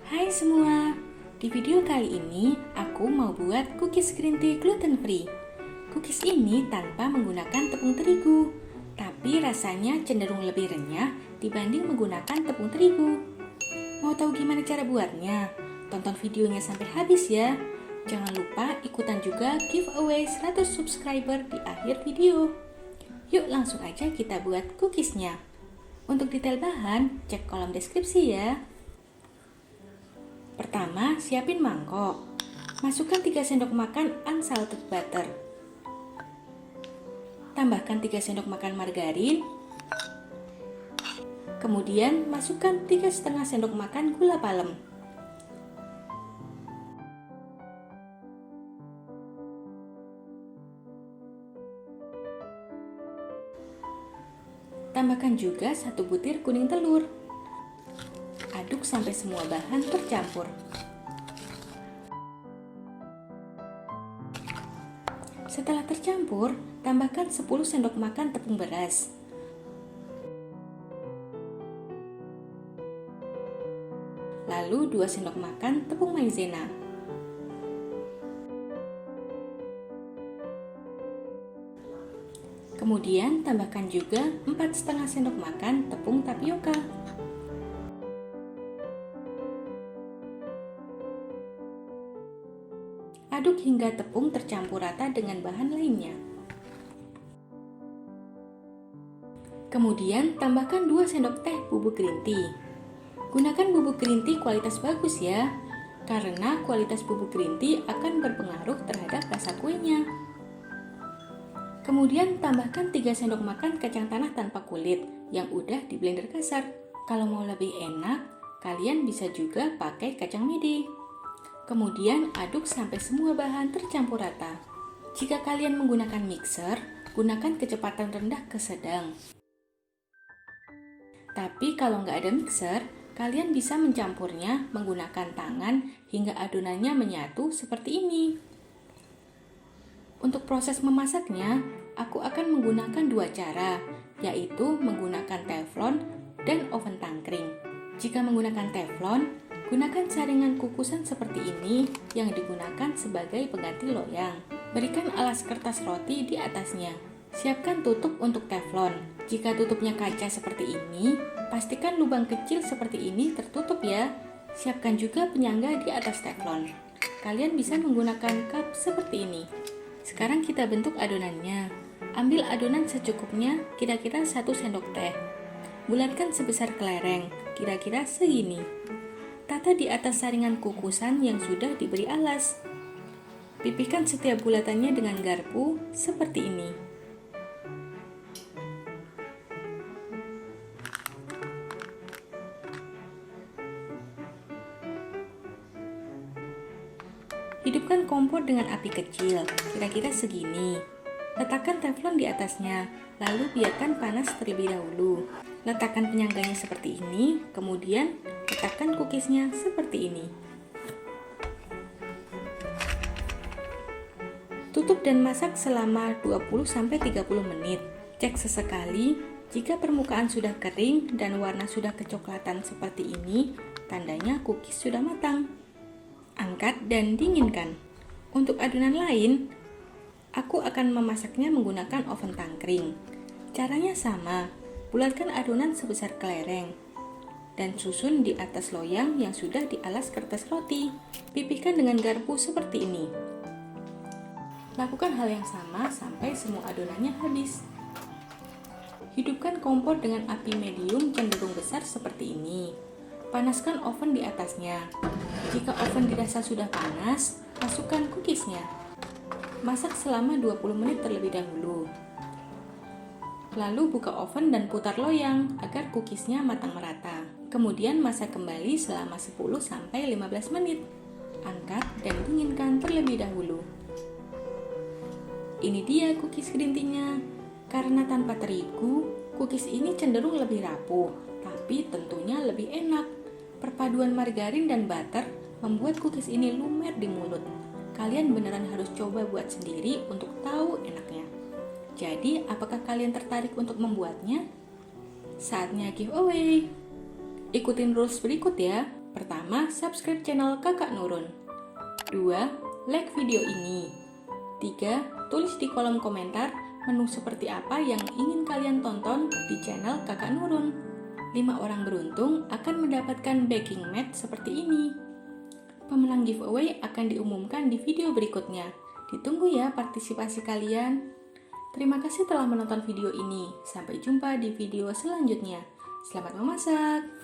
Hai semua, di video kali ini aku mau buat cookies green tea gluten free. Cookies ini tanpa menggunakan tepung terigu, tapi rasanya cenderung lebih renyah dibanding menggunakan tepung terigu. Mau tahu gimana cara buatnya? Tonton videonya sampai habis ya. Jangan lupa ikutan juga giveaway 100 subscriber di akhir video. Yuk langsung aja kita buat cookiesnya. Untuk detail bahan, cek kolom deskripsi ya. Pertama, siapin mangkok. Masukkan 3 sendok makan unsalted butter. Tambahkan 3 sendok makan margarin. Kemudian, masukkan 3,5 sendok makan gula palem. Tambahkan juga 1 butir kuning telur. Aduk sampai semua bahan tercampur. Setelah tercampur, tambahkan 10 sendok makan tepung beras. Lalu 2 sendok makan tepung maizena. Kemudian tambahkan juga 4,5 sendok makan tepung tapioka. Aduk hingga tepung tercampur rata dengan bahan lainnya. Kemudian tambahkan 2 sendok teh bubuk green tea. Gunakan bubuk green tea kualitas bagus ya, karena kualitas bubuk green tea akan berpengaruh terhadap rasa kuenya. Kemudian tambahkan 3 sendok makan kacang tanah tanpa kulit yang udah di blender kasar. Kalau mau lebih enak, kalian bisa juga pakai kacang mede. Kemudian aduk sampai semua bahan tercampur rata. Jika kalian menggunakan mixer, gunakan kecepatan rendah ke sedang. Tapi kalau nggak ada mixer, kalian bisa mencampurnya menggunakan tangan hingga adonannya menyatu seperti ini. Untuk proses memasaknya, aku akan menggunakan 2 cara, yaitu menggunakan teflon dan oven tangkring. Jika menggunakan teflon, gunakan saringan kukusan seperti ini yang digunakan sebagai pengganti loyang. Berikan alas kertas roti di atasnya. Siapkan tutup untuk teflon. Jika tutupnya kaca seperti ini, pastikan lubang kecil seperti ini tertutup ya. Siapkan juga penyangga di atas teflon. Kalian bisa menggunakan cup seperti ini. Sekarang kita bentuk adonannya. Ambil adonan secukupnya, kira-kira 1 sendok teh. Bulatkan sebesar kelereng, kira-kira segini. Tata di atas saringan kukusan yang sudah diberi alas. Pipihkan setiap bulatannya dengan garpu seperti ini. Hidupkan kompor dengan api kecil, kira-kira segini. Letakkan teflon di atasnya, lalu biarkan panas terlebih dahulu. Letakkan penyangganya seperti ini, kemudian letakkan cookiesnya seperti ini. Tutup dan masak selama 20-30 menit. Cek sesekali, jika permukaan sudah kering dan warna sudah kecoklatan seperti ini, tandanya cookies sudah matang. Angkat dan dinginkan. Untuk adonan lain, aku akan memasaknya menggunakan oven tangkring. Caranya sama, bulatkan adonan sebesar kelereng dan susun di atas loyang yang sudah dialas kertas roti. Pipihkan dengan garpu seperti ini. Lakukan hal yang sama sampai semua adonannya habis. Hidupkan kompor dengan api medium cenderung besar seperti ini. Panaskan oven di atasnya. Jika oven dirasa sudah panas, masukkan cookiesnya. Masak selama 20 menit terlebih dahulu. Lalu buka oven dan putar loyang agar cookiesnya matang merata. Kemudian masak kembali selama 10-15 menit. Angkat dan dinginkan terlebih dahulu. Ini dia cookies green tea-nya. Karena tanpa terigu, cookies ini cenderung lebih rapuh, tapi tentunya lebih enak. Perpaduan margarin dan butter membuat cookies ini lumer di mulut. Kalian beneran harus coba buat sendiri untuk tahu enaknya. Jadi, apakah kalian tertarik untuk membuatnya? Saatnya giveaway. Ikutin rules berikut ya. Pertama, subscribe channel Kakak Nurun. 2. Like video ini. 3. Tulis di kolom komentar menu seperti apa yang ingin kalian tonton di channel Kakak Nurun. 5 orang beruntung akan mendapatkan baking mat seperti ini. Pemenang giveaway akan diumumkan di video berikutnya. Ditunggu ya partisipasi kalian. Terima kasih telah menonton video ini. Sampai jumpa di video selanjutnya. Selamat memasak!